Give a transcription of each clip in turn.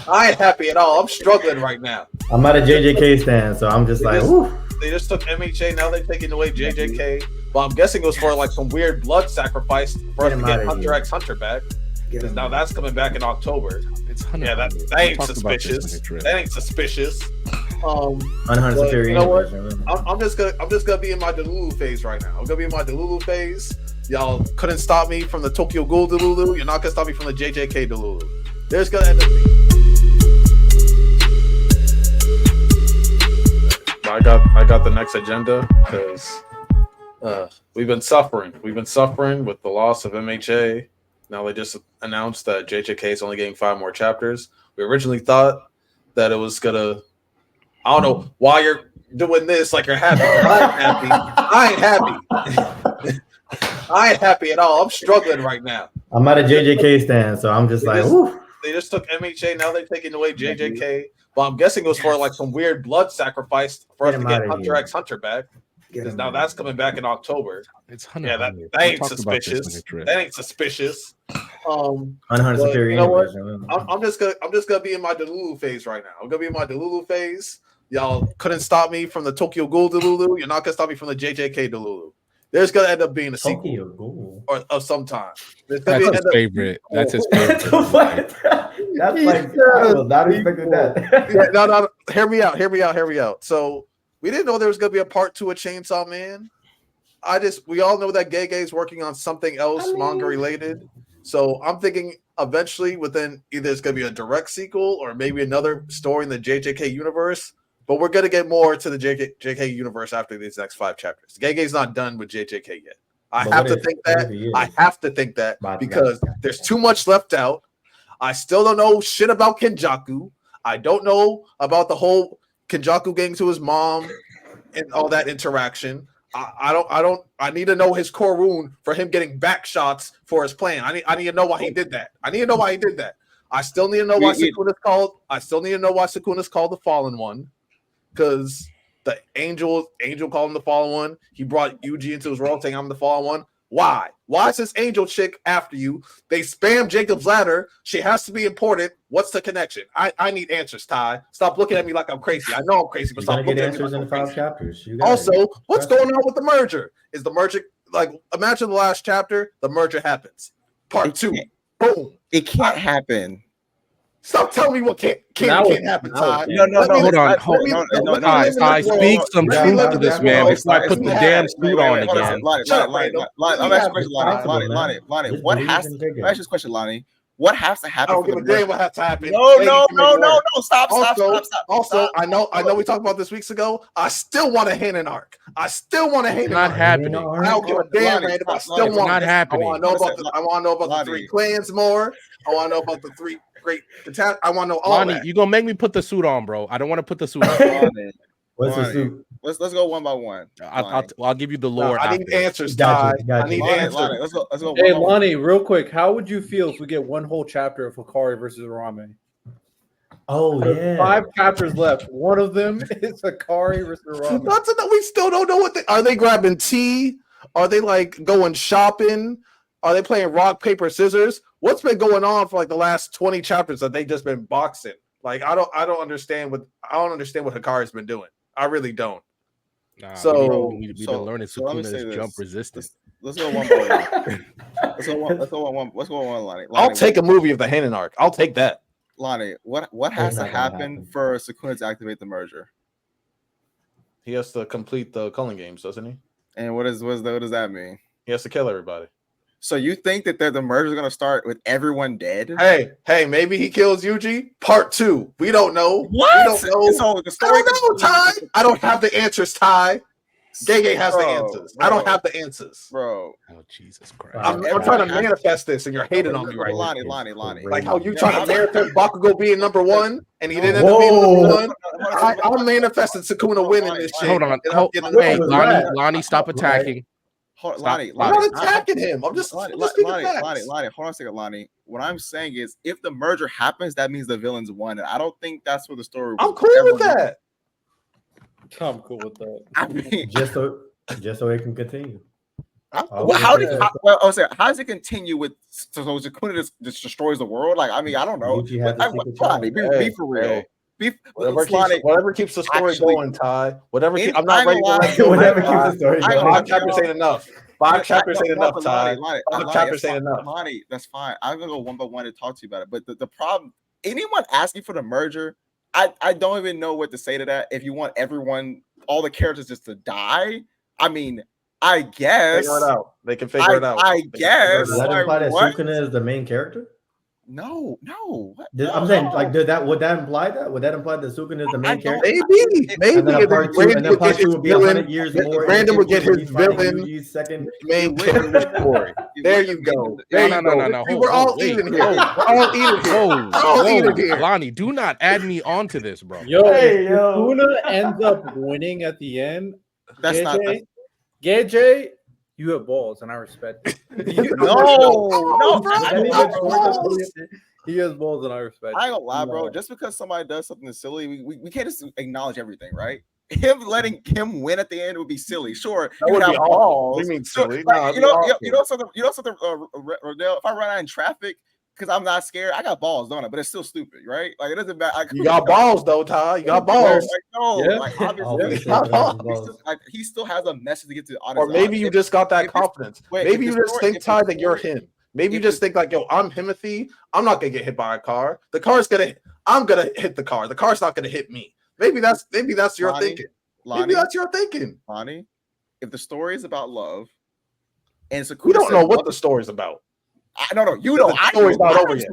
I ain't happy at all. I'm struggling right now. I'm not a JJK stand, so I'm just like, whew. They just took MHA. Now they're taking away JJK. Well, I'm guessing it was for like some weird blood sacrifice for us to get Hunter x Hunter back. Because now that's coming back in October. It's Hunter. Yeah, that ain't suspicious. That ain't suspicious. Superior. You know what? I'm just gonna be in my Delulu phase right now. I'm gonna be in my Delulu phase. Y'all couldn't stop me from the Tokyo Ghoul Delulu. You're not gonna stop me from the JJK Delulu. There's gonna end up I got the next agenda because we've been suffering. We've been suffering with the loss of MHA. Now they just announced that JJK is only getting 5 more chapters. We originally thought that it was gonna. I don't know why you're doing this like you're happy. I ain't happy. I ain't happy at all. I'm struggling right now. I'm not a JJK stand, so I'm just whew. They just took MHA. Now they're taking away JJK. Well, I'm guessing it was for like some weird blood sacrifice for us to get Hunter x Hunter back. Because now that's coming back in October. It's Hunter. Yeah, that ain't suspicious. That ain't suspicious. Superior. You know what? I'm just gonna be in my Delulu phase right now. I'm gonna be in my Delulu phase. Y'all couldn't stop me from the Tokyo Ghoul Delulu. You're not gonna stop me from the JJK Delulu. There's gonna end up being a sequel or of some time. That's his favorite. That's his favorite. That's like I was not expecting that. Yeah, no. Hear me out. So we didn't know there was gonna be a part 2 of Chainsaw Man. We all know that Gege's working on something else manga related. So I'm thinking eventually within either it's gonna be a direct sequel or maybe another story in the JJK universe. But we're gonna get more to the JK universe after these next 5 chapters. Gege's not done with JJK yet. I have to think that because there's too much left out. I still don't know shit about Kenjaku. I don't know about the whole Kenjaku getting to his mom and all that interaction. I need to know his core wound for him getting back shots for his plan. I need to know why he did that. I still need to know why Sukuna's called the Fallen One. Because the angel called him the Fallen One. He brought Yuji into his world saying, I'm the Fallen One. Why? Why is this angel chick after you? They spam Jacob's ladder. She has to be important. What's the connection? I need answers, Ty. Stop looking at me like I'm crazy. I know I'm crazy, but stop looking at me like I'm crazy. Chapters. Also, what's going on with the merger? Is the merger like imagine the last chapter? The merger happens. Part 2. Boom. It can't happen. Stop telling me what can't happen, Ty. No, hold on. Ty, speak some truth to this man before I put the damn suit on again. Lonnie, what has to ask this question, Lonnie? What has to happen? I don't give a damn what has to happen. No. Stop. Also, I know we talked about this weeks ago. I still want a Hanan arc. Not happening. I don't give a damn, man. I still want not happening. I want to know about the 3 clans more. I want to know about the 3 great. I want to know all Lonnie, that. You're gonna make me put the suit on, bro. I don't want to put the suit on. What's the suit? Let's go one by one. I'll give you the lore. I need answers, Ty. I need answers. Let's go. Hey, Lonnie, real quick, how would you feel if we get one whole chapter of Hikari versus Arame? Oh yeah, 5 chapters left. One of them is Hikari versus Arame. We still don't know are they grabbing tea? Are they like going shopping? Are they playing rock, paper, scissors? What's been going on for like the last 20 chapters that they just been boxing? Like I don't understand what Hikari's been doing. I really don't. We've been learning Sukuna's jump resistance. Let's go one by one. Let's go one, Lonnie. I'll take a movie of the Hanan arc. I'll take that. Lonnie, what has to happen for Sukuna to activate the merger? He has to complete the culling games, doesn't he? And what does that mean? He has to kill everybody. So you think that the merger is going to start with everyone dead? Hey, maybe he kills Yuji. Part 2. We don't know. What? We don't know. So the story I don't know, Ty. I don't have the answers, Ty. Gege has the answers. Bro. I don't have the answers. Bro. Oh, Jesus Christ. I'm trying to manifest this, and you're hating on me right now. Lonnie. Like how you trying to manifest Bakugo being number 1, and he didn't end up being number 1. I'm manifesting Sukuna winning this shit. Hold on. Hey, Lonnie, stop attacking. Lonnie, I'm not attacking him. I'm just Lonnie, hold on a second, Lonnie. What I'm saying is, if the merger happens, that means the villains won. And I don't think that's where the story. I'm cool with that. I'm cool with that. I mean, just so it can continue. How does it continue with so Sukuna just destroys the world? Like, I mean, I don't know. Yuji has a secret channel. Be for real. Whatever keeps the story actually going, Ty. Whatever. In- I'm not I ready ain't to gonna let lie. go. Whatever Ty. keeps the story I ain't going. gonna 5 chapters ain't enough. 5 chapters ain't enough, Ty. 5 chapters ain't enough. Lani, that's fine. I'm gonna go one by one to talk to you about it. But the problem, anyone asking for the merger, I don't even know what to say to that. If you want everyone, all the characters just to die, I mean, I guess Figure it out. They can figure it out. I guess. Does that Like, imply that what? Sukuna is the main character? No. What? I'm saying, like, would that imply that? Would that imply that Sukuna is the main character? Maybe. And then part two would be 100 years more. Brandon would get his villain Yuji's second main character story. There you go. No. We're all eating here. We're all eating here. All eating here. Lonnie, do not add me onto this, bro. Yo, if Sukuna ends up winning at the end, That's not. Gage, you have balls, and I respect it. No, He has balls, and I respect it. I ain't gonna lie, bro. Just because somebody does something silly, we can't just acknowledge everything, right? Letting him win at the end would be silly. Sure, That would be awful. You mean silly? You know something. Rodell, if I run out in traffic because I'm not scared, I got balls, don't I? But it's still stupid, right? Like, it doesn't matter. You got balls though, Ty. You got balls. He still has a message to get to the audience. Or maybe you just got that confidence. Maybe you just think, Ty, that you're him. Maybe you just think like, yo, I'm Himothy. I'm not gonna get hit by a car. I'm gonna hit the car. The car's not gonna hit me. Maybe that's your thinking. Maybe that's your thinking. Lonnie, if the story is about love, and Sukuna, we don't know what the story's about. No, you know. The story's not over yet.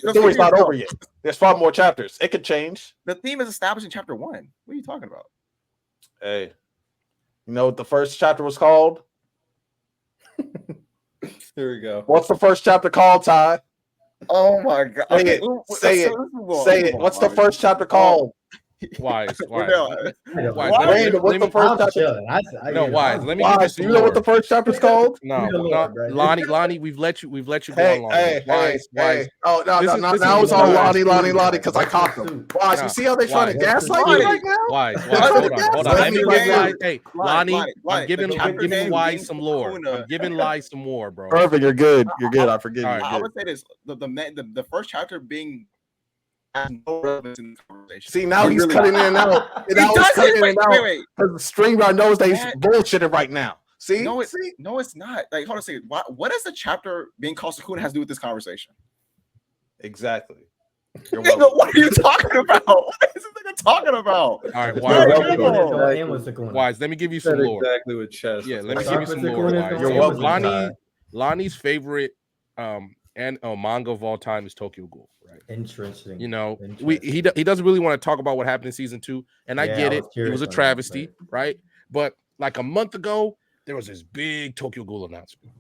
The story's not over yet. There's 5 more chapters. It could change. The theme is established in chapter 1. What are you talking about? Hey, you know what the first chapter was called? Here we go. What's the first chapter called, Ty? Oh my God! Say it. What's the first chapter called? Wise. What's the first chapter? Wise. Let me give you some. You know what the first chapter's called? No, Lonnie, we've let you go on long. Wise. Oh no, now it's all Lani, because I caught them. Wise, you see how they're trying to gaslight me right now? Wise. Hold on. Let me give Wise. Hey, Lani, I'm giving Wise some lore. I'm giving Wise some more, bro. Perfect. You're good. I forgive you. I would say this: the first chapter being. No relevance in the conversation. See, now he's cutting in and out. Wait. Because the StreamYard knows that he's bullshitting right now. See? No, it's not. Like, hold on a second. What does the chapter being called Sukuna has to do with this conversation? Exactly. What are you talking about? What is this nigga talking about? All right, Wise. Let me give you some lore. Exactly with chess. Yeah, let me give you some lore. Wise. You're welcome. Lonnie's favorite manga of all time is Tokyo Ghoul. Right. Interesting. You know, he doesn't really want to talk about what happened in season 2, and I get it. It was a travesty, right? But like a month ago, there was this big Tokyo Ghoul announcement.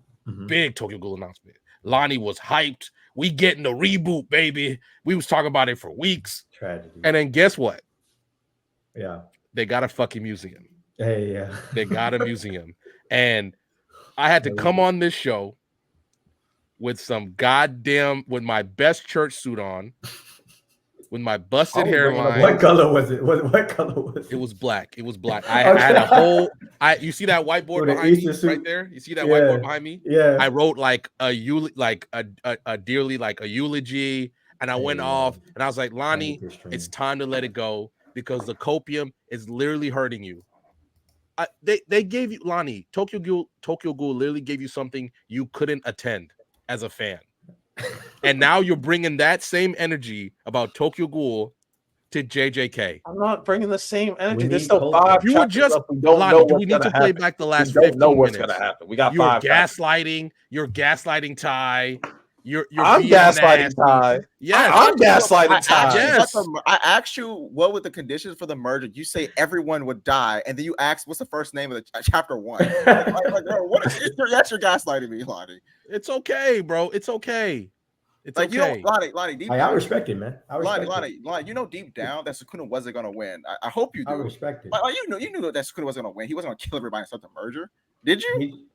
Lani was hyped. We getting the reboot, baby. We was talking about it for weeks. Tragedy. And then guess what? Yeah. They got a fucking museum. Hey, yeah. They got a museum. And I had to come on this show with my best church suit on, with my busted hairline. What color was it? What color was it? It was black. I had a whole. You see that whiteboard behind me right there? You see that whiteboard behind me? Yeah. I wrote like a dearly like a eulogy, and I went off, and I was like, Lani, it's time to let it go because the copium is literally hurting you. They gave you, Lani, Tokyo Ghoul literally gave you something you couldn't attend as a fan, and now you're bringing that same energy about Tokyo Ghoul to JJK. I'm not bringing the same energy. There's still 5 You were just Lani, do we need to play back the last 15 know what's minutes? Gonna happen. We got you're 5 gaslighting. You're gaslighting Ty. I'm gaslighting Ty. Yes, I'm gaslighting Ty. Yes. I asked you what were the conditions for the merger. You say everyone would die, and then you asked what's the first name of the chapter 1. That's your gaslighting me, Lani. It's okay, bro. It's okay. It's like, okay. You know, Lani, deep down, I respect it, man. Lani, you know deep down that Sukuna wasn't gonna win. I hope you do. I respect it. Like, you knew that Sukuna wasn't gonna win. He wasn't gonna kill everybody and start the merger. Did you?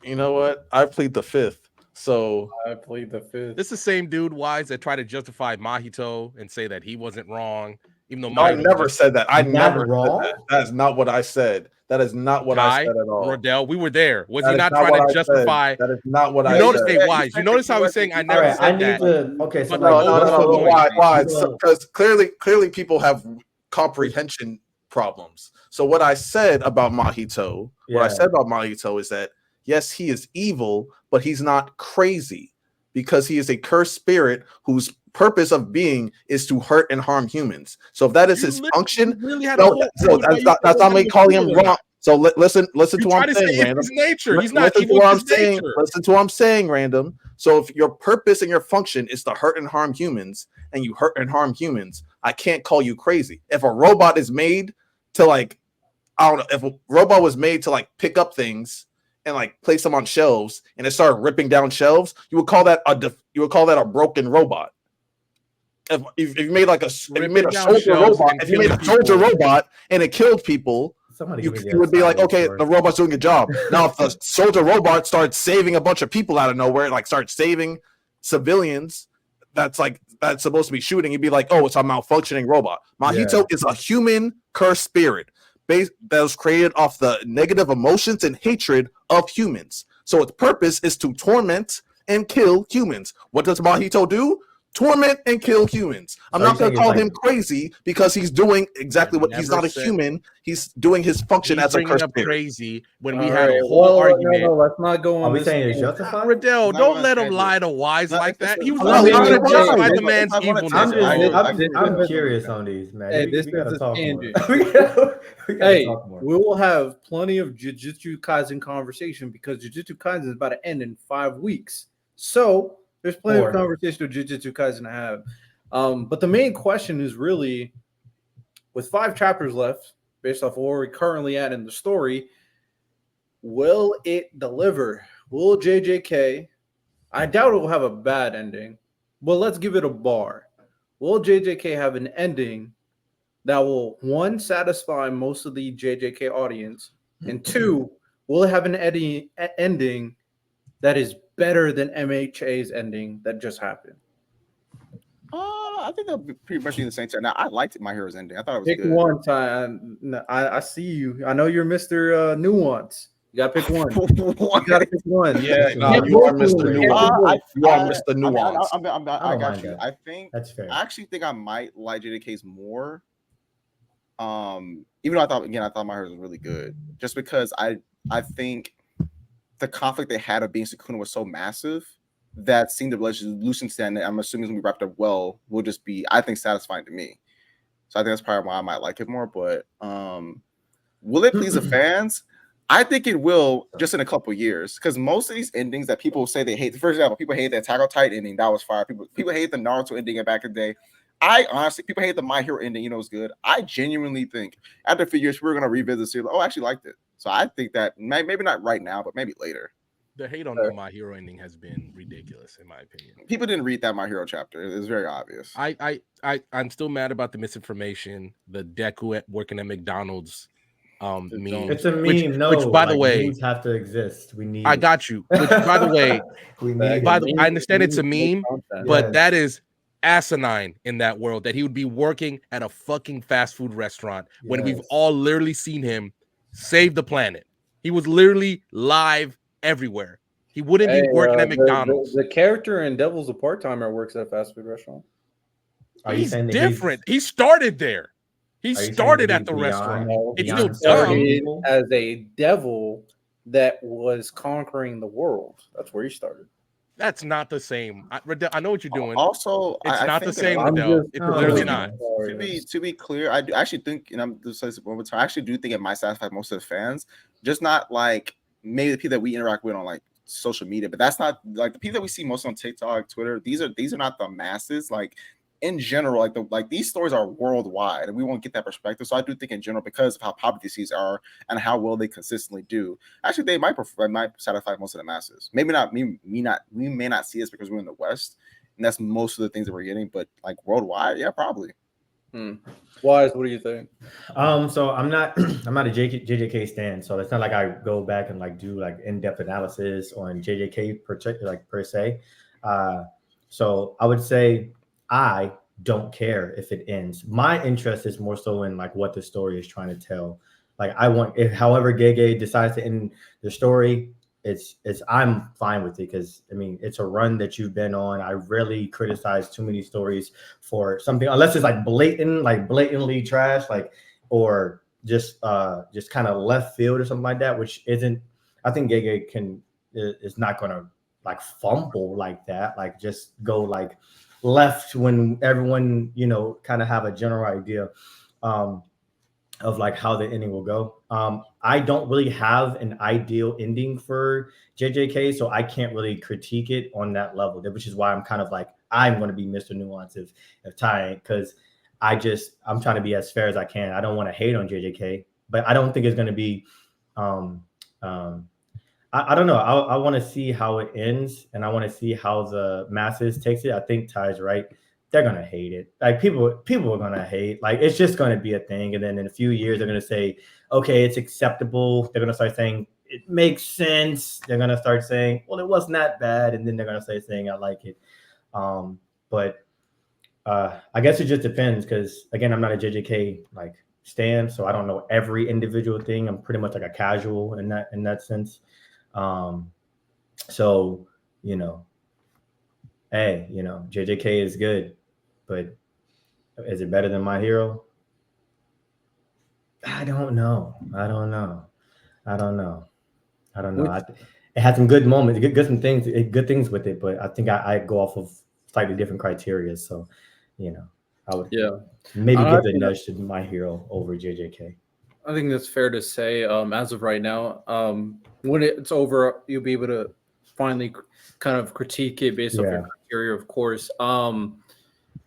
You know what? I plead the 5th. So I plead the 5th. This is the same dude, Wise, that tried to justify Mahito and say that he wasn't wrong. Even though No, I never just, said that. I Not never wrong. said that. That is not what I said. That is not what I Ty, said at all. Rodell, we were there. Was That he is not not trying what to I justify? said. That is not what You I notice, said. hey, Wise. You notice how he's saying I All never right, I said need that. to. Okay, so But like, No, what's the point? why? Well- Because clearly people have comprehension problems. So what I said about Mahito, is that yes, he is evil, but he's not crazy because he is a cursed spirit whose purpose of being is to hurt and harm humans. So if that is his function, Really had no, that's not me calling him wrong. So listen to what I'm saying, Random. It's his nature. He's not Listen evil. to what I'm It's his saying. nature. Listen to what I'm saying, Random. So if your purpose and your function is to hurt and harm humans, and you hurt and harm humans, I can't call you crazy. If a robot is made to like, I don't know, if a robot was made to like pick up things and like place them on shelves, and it started ripping down shelves, you would call that a broken robot. If you made like a soldier robot and it killed people, you would be like, okay, the robot's doing a job. Now, if the soldier robot starts saving a bunch of people out of nowhere, like starts saving civilians, that's supposed to be shooting, you'd be like, oh, it's a malfunctioning robot. Mahito is a human cursed spirit that was created off the negative emotions and hatred of humans. So its purpose is to torment and kill humans. What does Mahito do? Torment and kill humans. I'm not going to call him crazy because he's doing exactly what he's not a human. He's doing his function as a cursed spirit. Crazy when we had a whole argument. No, let's not go on. Are we this saying it's justified? Riddell, don't let him lie to Wise like that. He was not trying to lying. justify the man's evilness. I'm curious on these, man. Hey, we gotta talk more. Hey, we will have plenty of Jujutsu Kaisen conversation because Jujutsu Kaisen is about to end in 5 weeks. So there's plenty of conversation with Jujutsu Kaisen to have. But the main question is really, with 5 chapters left, based off where we're currently at in the story, will it deliver? Will JJK? I doubt it will have a bad ending. Well, let's give it a bar. Will JJK have an ending that will, 1, satisfy most of the JJK audience, and 2, will it have an ending that is better than MHA's ending that just happened? I think they'll be pretty much in the same time. Now, I liked My Hero's ending. I thought it was pick good. one time. I see you. I know you're Mr. Nuance. You gotta pick one. You gotta pick one. Yeah, no, you are Mr. Nuance. You are Mr. Nuance. I got you. I think that's fair. I actually think I might like JJK's more. Even though I thought My Hero was really good, just because I think the conflict they had of being Sukuna was so massive that seeing the resolution stand, I'm assuming when we wrapped up well, will just be, I think, satisfying to me. So I think that's probably why I might like it more. But will it please the fans? I think it will, just in a couple years, because most of these endings that people say they hate. For example, people hate the Attack on Titan ending, that was fire. People hate the Naruto ending back in the day. I honestly, people hate the My Hero ending, it's good. I genuinely think after a few years, we're gonna revisit the series. Oh, I actually liked it. So I think that maybe not right now, but maybe later. The hate on the My Hero ending has been ridiculous, in my opinion. People didn't read that My Hero chapter. It was very obvious. I'm still mad about the misinformation, the Deku working at McDonald's meme. It's a meme. Which by the way, memes have to exist. We need. I got you. Which, by the way, I understand it's a meme, but that is asinine in that world that he would be working at a fucking fast food restaurant when we've all literally seen him save the planet. He was literally live everywhere. He wouldn't be working at McDonald's. The character in Devil's a part-timer works at a fast food restaurant. He's different. He started there. He started at the restaurant. It's still dumb. As a devil that was conquering the world. That's where he started. That's not the same. I know what you're doing. Also, it's not the same, Riddell. It's literally not. To be clear, I actually think, and I'm just saying this one more time, I actually do think it might satisfy most of the fans, just not like maybe the people that we interact with on like social media, but that's not like the people that we see most on TikTok, Twitter. These are not the masses. Like in general, like these stories are worldwide, and we won't get that perspective. So I do think in general, because of how popular these are and how well they consistently do, actually they might satisfy most of the masses. Maybe not we may not see this because we're in the West, and that's most of the things that we're getting. But like worldwide, yeah, probably. Wise, what do you think? So I'm not a JJK stan, so it's not like I go back and like do like in-depth analysis on JJK per se. So I would say I don't care if it ends. My interest is more so in like what the story is trying to tell. Like I want, if however Gege decides to end the story, it's I'm fine with it, because I mean it's a run that you've been on. I rarely criticize too many stories for something unless it's like blatantly trash, like, or just kind of left field or something like that, which isn't. I think Gege is not gonna like fumble like that, like just go like left when everyone, you know, kind of have a general idea of like how the ending will go. I don't really have an ideal ending for JJK, so I can't really critique it on that level, which is why I'm kind of like, I'm going to be Mr. Nuance of Ty, because I'm trying to be as fair as I can. I don't want to hate on JJK, but I don't think it's going to be I don't know. I want to see how it ends, and I want to see how the masses takes it. I think Ty's right. They're gonna hate it. Like people are gonna hate. Like it's just gonna be a thing, and then in a few years they're gonna say, okay, it's acceptable. They're gonna start saying it makes sense. They're gonna start saying, well, it wasn't that bad, and then they're gonna start saying I like it. But I guess it just depends, because again, I'm not a JJK like stan, so I don't know every individual thing. I'm pretty much like a casual in that sense. So, you know, hey, you know, JJK is good, but is it better than My Hero? I don't know. It had some good moments, good things with it, but I think I go off of slightly different criteria. So, you know, I would maybe give the nudge to My Hero over JJK. I think that's fair to say. As of right now, when it's over, you'll be able to finally kind of critique it based off your criteria, of course.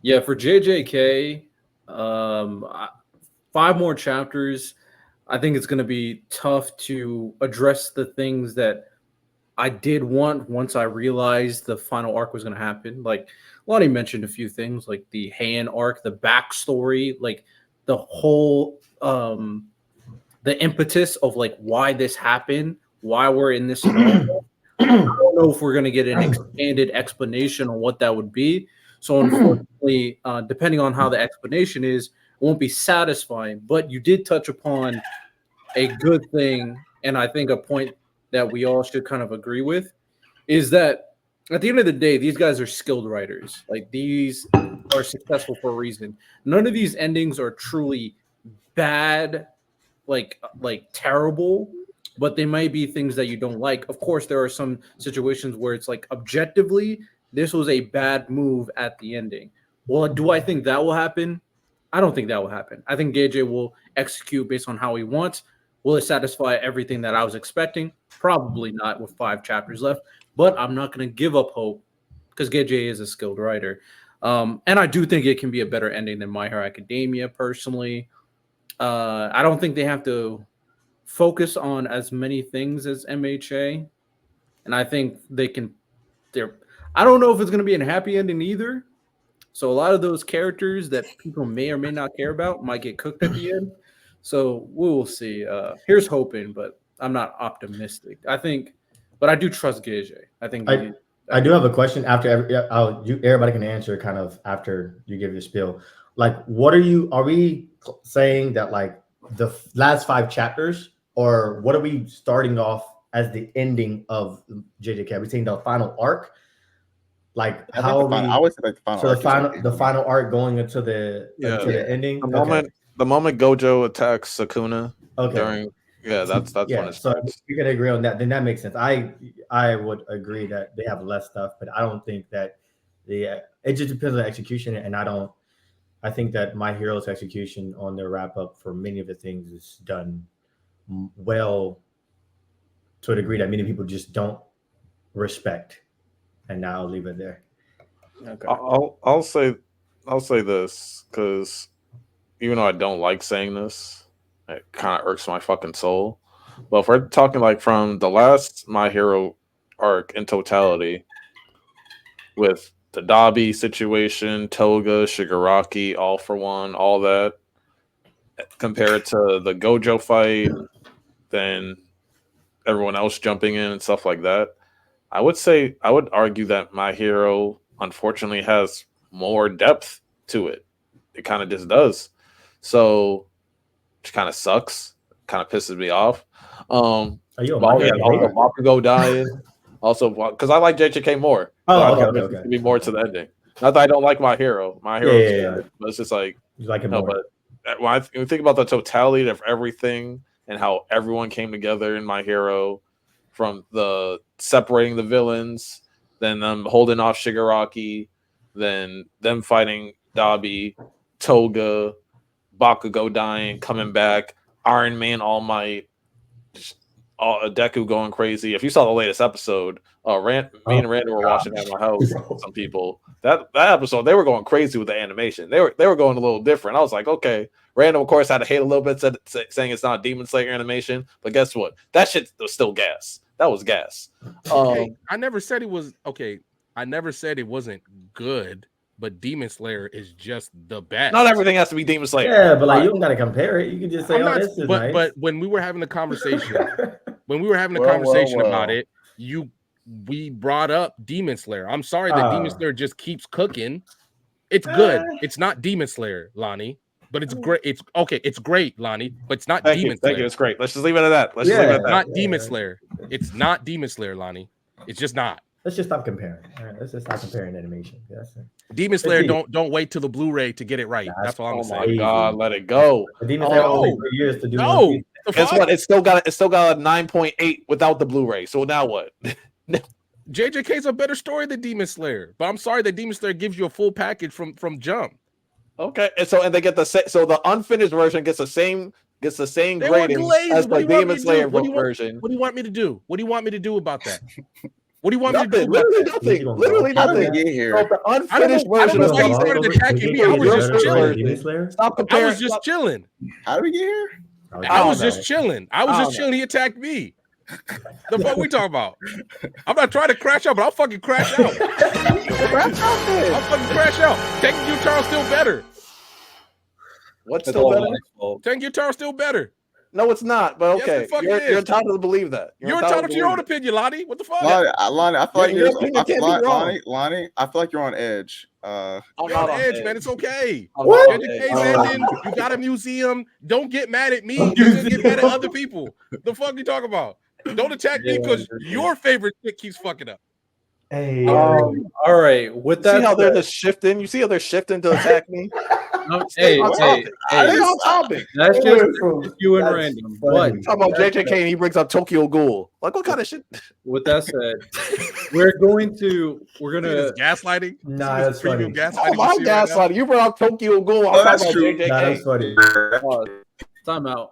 Yeah, for JJK, 5 more chapters. I think it's going to be tough to address the things that I did want once I realized the final arc was going to happen. Like Lani mentioned a few things, like the Heian arc, the backstory, like the whole the impetus of like why this happened, why we're in this scenario. I don't know if we're going to get an expanded explanation on what that would be. So unfortunately, depending on how the explanation is, it won't be satisfying. But you did touch upon a good thing, and I think a point that we all should kind of agree with is that at the end of the day, these guys are skilled writers. Like these are successful for a reason. None of these endings are truly bad, like terrible, but they might be things that you don't like. Of course, there are some situations where it's like objectively, this was a bad move at the ending. Well, do I think that will happen? I don't think that will happen. I think Gege will execute based on how he wants. Will it satisfy everything that I was expecting? Probably not with 5 chapters left, but I'm not going to give up hope because Gege is a skilled writer. And I do think it can be a better ending than My Hero Academia, personally. I don't think they have to focus on as many things as MHA, and I think they can. I don't know if it's going to be a happy ending either. So a lot of those characters that people may or may not care about might get cooked at the end. So we will see. Here's hoping, but I'm not optimistic. But I do trust Gege. I think I do have a question after everybody can answer kind of after you give your spiel. Like, are we saying that like the last 5 chapters, or what are we starting off as the ending of JJK? Are we saying the final arc? Like how are we? I would say like the final. So the final arc going into the ending. The moment Gojo attacks Sukuna during that's when it starts. So we can agree on that. Then that makes sense. I would agree that they have less stuff, but I don't think that it just depends on the execution, and I think that My Hero's execution on their wrap up for many of the things is done well to a degree that many people just don't respect. And now I'll leave it there. Okay. I'll say this, because even though I don't like saying this, it kind of irks my fucking soul. But if we're talking like from the last My Hero arc in totality, with the Dabi situation, Toga, Shigaraki, All for One, all that, compared to the Gojo fight, then everyone else jumping in and stuff like that, I would argue that My Hero unfortunately has more depth to it. It kind of just does. So, which kind of sucks. Kind of pisses me off. Are you a also Bakugo dying. Also, because I like JJK more. Oh, so okay. To be more to the ending. Not that I don't like My Hero. My Hero is good, but it's just like you like it more. But when I think about the totality of everything and how everyone came together in My Hero, from the separating the villains, then them holding off Shigaraki, then them fighting Dabi, Toga, Bakugo dying, coming back, Iron Man, All Might, Deku going crazy. If you saw the latest episode, me and Randall were watching at my house. Some people that episode they were going crazy with the animation. They were going a little different. I was like, okay. Randall, of course, had to hate a little bit, saying it's not Demon Slayer animation. But guess what? That shit was still gas. That was gas. Okay, I never said it was okay. I never said it wasn't good. But Demon Slayer is just the best. Not everything has to be Demon Slayer. Yeah, but like you don't gotta compare it. You can just say, this is nice. But when we were having the conversation, about it, we brought up Demon Slayer. I'm sorry that Demon Slayer just keeps cooking. It's good. It's not Demon Slayer, Lani, but it's great. It's okay. It's great, Lani, but it's not Demon Slayer. Thank you. It's great. Let's just leave it at that. It's not Demon Slayer. It's not Demon Slayer, Lani. It's just not. Let's just stop comparing. All right, let's just stop comparing animation. Demon Slayer, don't wait till the Blu-ray to get it right. That's all I'm saying. Oh my God, let it go. Demon Slayer only 3 years to do. No, guess what? It's still got a 9.8 without the Blu-ray. So now what? JJK's a better story than Demon Slayer, but I'm sorry that Demon Slayer gives you a full package from Jump. Okay, and they get the unfinished version gets the same grading as the Demon Slayer version. What do you want me to do? What do you want me to do about that? What do you want me to do? Literally nothing. How did we get here? So the unfinished version of he started attacking me. I was just chilling. Stop comparing. I was just chilling. How did we get here? I was just chilling. He attacked me. The fuck we talking about? I'm not trying to crash out, but I'll fucking crash out. I'll fucking crash out. Tengen Gyutaro still better. What's still better? Tengen Gyutaro still better. No, it's not. But okay, yes, you're entitled to believe that. You're entitled to your own opinion, Lani. What the fuck? Lani, I feel like Lani, I feel like you're on edge. I'm not on edge, man. It's okay. Ending. You got a museum. Don't get mad at me. Just get mad at other people. The fuck you talking about? Don't attack me because your favorite shit keeps fucking up. Hey, all right. With that, see how they're just shifting. You see how they're shifting to attack me. Hey, on topic. That's just you and random. But talking about JJK and he brings up Tokyo Ghoul. Like what kind of shit? With that said, we're gonna gaslighting. Nah, that's funny. Oh my gaslighting. You brought up Tokyo Ghoul. That's true. Nah, that's funny. Time out.